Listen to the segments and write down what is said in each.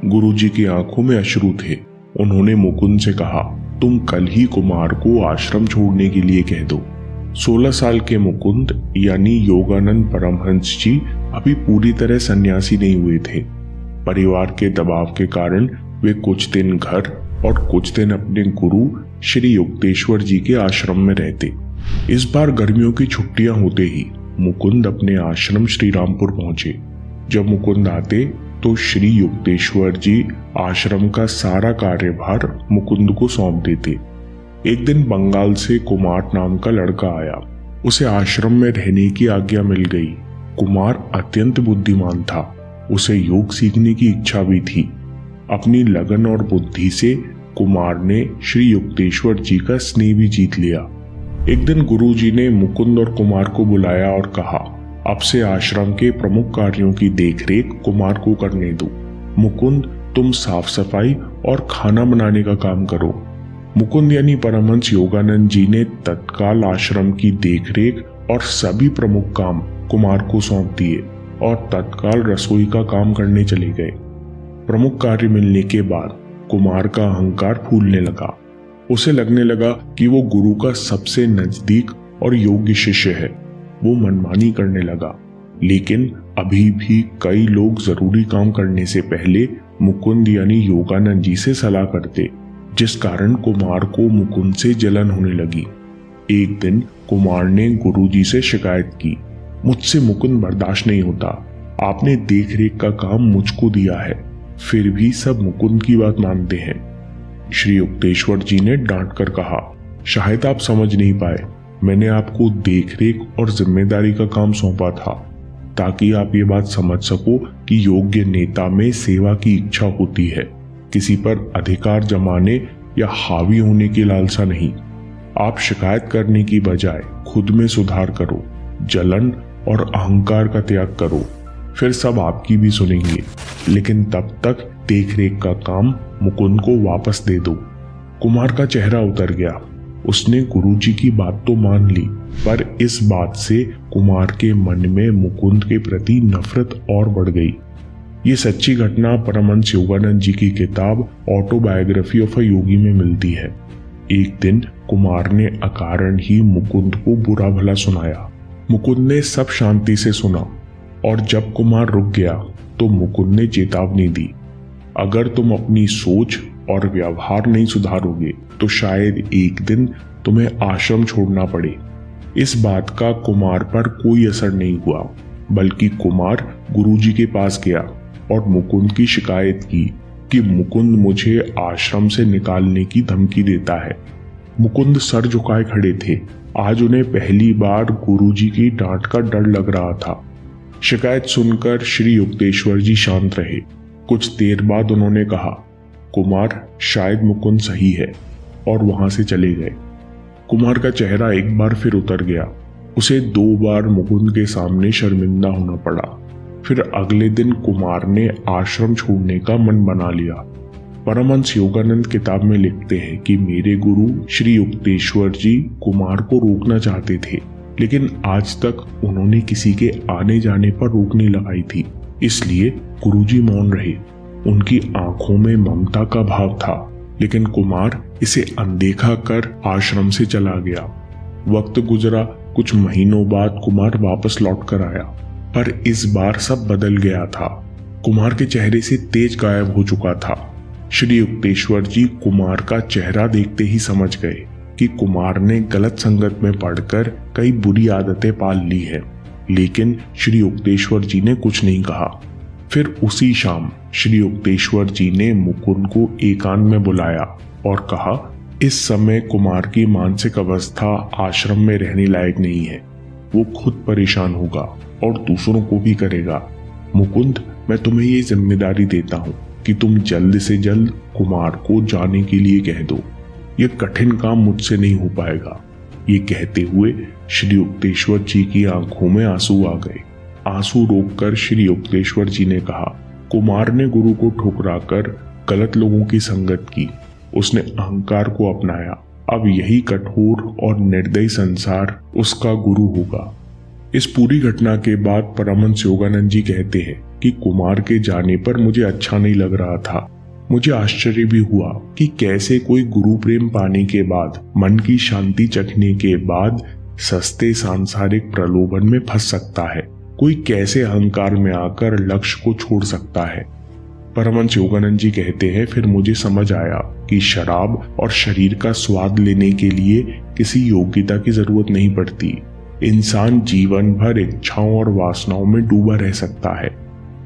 गुरुजी की आंखों में अश्रु थे। उन्होंने मुकुंद से कहा, तुम कल ही कुमार को आश्रम छोड़ने के लिए कह दो। 16 साल के मुकुंद यानी योगानंद परमहंस जी अभी पूरी तरह सन्यासी नहीं हुए थे। परिवार के दबाव के कारण वे कुछ दिन घर और कुछ दिन अपने गुरु श्री युक्तेश्वर जी के आश्रम में रहते। इस बार गर्मियों की छुट्टियां होते ही मुकुंद अपने आश्रम श्री रामपुर पहुंचे। जब मुकुंद आते तो श्री युक्तेश्वर जी आश्रम का सारा कार्यभार मुकुंद को सौंप देते। एक दिन बंगाल से कुमार नाम का लड़का आया। उसे आश्रम में रहने की आज्ञा मिल गई। कुमार अत्यंत बुद्धिमान था। उसे योग सीखने की इच्छा भी थी। अपनी लगन और बुद्धि से कुमार ने श्री युक्तेश्वर जी का स्नेह भी जीत लिया। एक दिन गुरुजी ने मुकुंद और कुमार को बुलाया और कहा, अब से आश्रम के प्रमुख कार्यों की देखरेख कुमार को करने दो। मुकुंद, तुम साफ सफाई और खाना बनाने का काम करो। मुकुंद यानी परमहंस योगानंद जी ने तत्काल आश्रम की देखरेख और सभी प्रमुख काम कुमार को सौंप दिए और तत्काल रसोई का काम करने चले गए। प्रमुख कार्य मिलने के बाद कुमार का अहंकार फूलने लगा। उसे लगने लगा कि वो गुरु का सबसे नजदीक और योग्य शिष्य है। वो मनमानी करने लगा, लेकिन अभी भी कई लोग जरूरी काम करने से पहले मुकुंद यानी योगानंद जी से सलाह करते, जिस कारण कुमार को मुकुंद से जलन होने लगी। एक दिन कुमार ने गुरुजी से शिकायत की, मुझसे मुकुंद बर्दाश्त नहीं होता। आपने देखरेख का काम मुझको दिया है, फिर भी सब मुकुंद की बात मानते हैं। श्री युक्तेश्वर जी ने डांट कर कहा, शायद आप समझ नहीं पाए, मैंने आपको देखरेख और जिम्मेदारी का काम सौंपा था ताकि आप ये बात समझ सको कि योग्य नेता में सेवा की इच्छा होती है, किसी पर अधिकार जमाने या हावी होने की लालसा नहीं। आप शिकायत करने की बजाय खुद में सुधार करो, जलन और अहंकार का त्याग करो, फिर सब आपकी भी सुनेंगे। लेकिन तब तक देखरेख का काम मुकुंद को वापस दे दो। कुमार का चेहरा उतर गया। उसने गुरुजी की बात तो मान ली, पर इस बात से कुमार के मन में मुकुंद के प्रति नफरत और बढ़ गई। ये सच्ची घटना परमहंस योगानंद जी की किताब ऑटोबायोग्राफी ऑफ अ योगी में मिलती है। एक दिन कुमार ने अकारण ही मुकुंद को बुरा भला सुनाया। मुकुंद ने सब शांति से सुना और जब कुमार रुक गया तो मुकुंद ने चेतावनी दी, अगर तुम अपनी सोच और व्यवहार नहीं सुधारोगे तो शायद एक दिन तुम्हें आश्रम छोड़ना पड़े। इस बात का कुमार पर कोई असर नहीं हुआ, बल्कि कुमार गुरुजी के पास गया और मुकुंद की शिकायत की कि मुकुंद मुझे आश्रम से निकालने की धमकी देता है। मुकुंद सर झुकाए खड़े थे। आज उन्हें पहली बार गुरुजी की डांट का डर लग रहा था। शिकायत सुनकर श्री युक्तेश्वर जी शांत रहे। कुछ देर बाद उन्होंने कहा, कुमार, शायद मुकुंद सही है, और वहां से चले गए। कुमार का चेहरा एक बार फिर उतर गया। उसे 2 बार मुकुंद के सामने शर्मिंदा होना पड़ा। फिर अगले दिन कुमार ने आश्रम छोड़ने का मन बना लिया। परमहंस योगानंद किताब में लिखते हैं कि मेरे गुरु श्री युक्तेश्वर जी कुमार को रोकना चाहते थे, लेकिन आज तक उन्होंने किसी के आने जाने पर रोक नहीं लगाई थी, इसलिए गुरुजी मौन रहे। उनकी आंखों में ममता का भाव था, लेकिन कुमार इसे अनदेखा कर आश्रम से चला गया। वक्त गुजरा। कुछ महीनों बाद कुमार वापस लौट कर आया, पर इस बार सब बदल गया था। कुमार के चेहरे से तेज गायब हो चुका था। श्री युक्तेश्वर जी कुमार का चेहरा देखते ही समझ गए कि कुमार ने गलत संगत में पड़कर कई बुरी आदतें पाल ली है, लेकिन श्री युक्तेश्वर जी ने कुछ नहीं कहा। फिर उसी शाम श्री युक्तेश्वर जी ने मुकुंद को एकांत में बुलाया और कहा, इस समय कुमार की मानसिक अवस्था आश्रम में रहने लायक नहीं है। वो खुद परेशान होगा और दूसरों को भी करेगा। मुकुंद, मैं तुम्हें ये जिम्मेदारी देता हूँ कि तुम जल्द से जल्द कुमार को जाने के लिए कह दो। ये कठिन काम मुझसे नहीं हो पाएगा। ये कहते हुए श्री युक्तेश्वर जी की आंखों में आंसू आ गए। आंसू रोककर श्री युक्तेश्वर जी ने कहा, कुमार ने गुरु को ठुकराकर गलत लोगों की संगत की। उसने अहंकार को अपनाया। अब यही कठोर और निर्दयी संसार उसका गुरु होगा। इस पूरी घटना के बाद परमहंस योगानंद जी कहते हैं कि कुमार के जाने पर मुझे अच्छा नहीं लग रहा था। मुझे आश्चर्य भी हुआ कि कैसे कोई गुरु प्रेम पाने के बाद, मन की शांति चखने के बाद सस्ते सांसारिक प्रलोभन में फंस सकता है। कोई कैसे अहंकार में आकर लक्ष्य को छोड़ सकता है। परमहंस योगानंद जी कहते हैं, फिर मुझे समझ आया कि शराब और शरीर का स्वाद लेने के लिए किसी योग्यता की जरूरत नहीं पड़ती। इंसान जीवन भर इच्छाओं और वासनाओं में डूबा रह सकता है।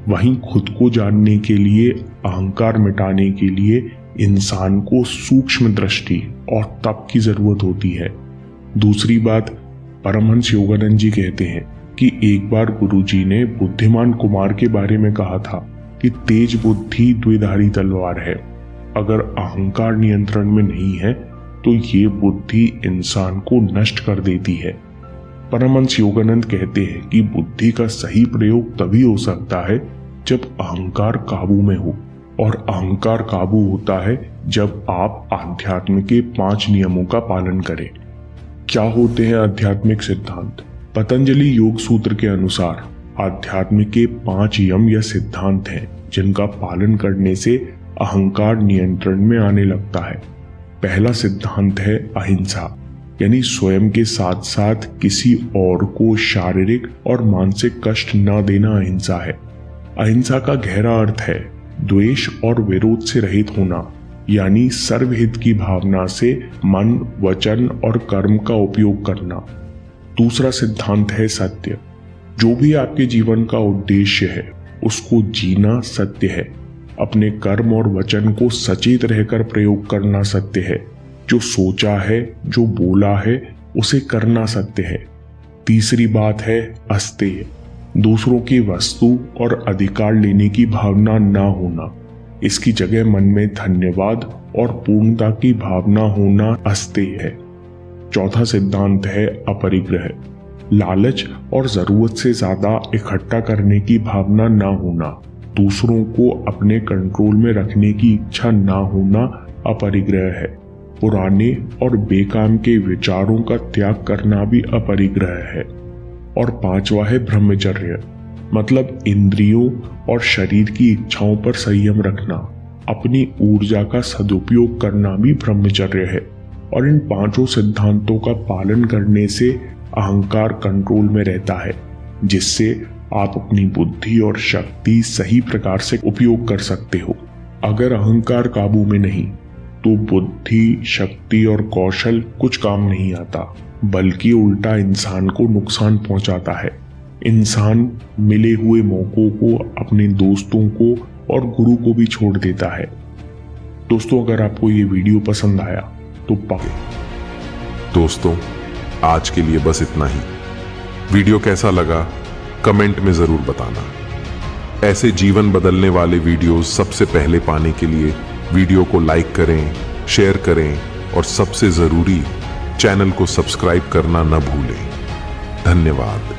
वहीं खुद को जानने के लिए, अहंकार मिटाने के लिए इंसान को सूक्ष्म दृष्टि और तप की जरूरत होती है। दूसरी बात, परमहंस योगानंद जी कहते हैं कि एक बार गुरुजी ने बुद्धिमान कुमार के बारे में कहा था कि तेज बुद्धि द्विधारी तलवार है। अगर अहंकार नियंत्रण में नहीं है तो ये बुद्धि इंसान को नष्ट कर देती है। परमहंस योगानंद कहते हैं कि बुद्धि का सही प्रयोग तभी हो सकता है जब अहंकार काबू में हो, और अहंकार काबू होता है जब आप आध्यात्म के 5 नियमों का पालन करें। क्या होते हैं आध्यात्मिक सिद्धांत? पतंजलि योग सूत्र के अनुसार आध्यात्म के 5 यम या सिद्धांत हैं जिनका पालन करने से अहंकार नियंत्रण में आने लगता है। पहला सिद्धांत है अहिंसा, यानी स्वयं के साथ साथ किसी और को शारीरिक और मानसिक कष्ट न देना अहिंसा है। अहिंसा का गहरा अर्थ है द्वेष और विरोध से रहित होना, यानी सर्वहित की भावना से मन, वचन और कर्म का उपयोग करना। दूसरा सिद्धांत है सत्य। जो भी आपके जीवन का उद्देश्य है उसको जीना सत्य है। अपने कर्म और वचन को सचेत रहकर प्रयोग करना सत्य है। जो सोचा है, जो बोला है, उसे करना सत्य है। तीसरी बात है अस्तेय। दूसरों की वस्तु और अधिकार लेने की भावना ना होना। इसकी जगह मन में धन्यवाद और पूर्णता की भावना होना अस्तेय है। चौथा सिद्धांत है अपरिग्रह। लालच और जरूरत से ज्यादा इकट्ठा करने की भावना ना होना। दूसरों को अपने कंट्रोल में रखने की इच्छा ना होना अपरिग्रह है। पुराने और बेकाम के विचारों का त्याग करना भी अपरिग्रह है। और पांचवा है ब्रह्मचर्य, मतलब इंद्रियों और शरीर की इच्छाओं पर संयम रखना। अपनी ऊर्जा का सदुपयोग करना भी ब्रह्मचर्य है। और इन 5 सिद्धांतों का पालन करने से अहंकार कंट्रोल में रहता है, जिससे आप अपनी बुद्धि और शक्ति सही प्रकार से उपयोग कर सकते हो। अगर अहंकार काबू में नहीं तो बुद्धि, शक्ति और कौशल कुछ काम नहीं आता, बल्कि उल्टा इंसान को नुकसान पहुंचाता है। इंसान मिले हुए मौकों को, अपने दोस्तों को और गुरु को भी छोड़ देता है। दोस्तों, अगर आपको ये वीडियो पसंद आया तो दोस्तों, आज के लिए बस इतना ही। वीडियो कैसा लगा कमेंट में जरूर बताना। ऐसे जीवन बदलने वाले वीडियोस सबसे पहले पाने के लिए वीडियो को लाइक करें, शेयर करें और सबसे जरूरी चैनल को सब्सक्राइब करना न भूलें। धन्यवाद।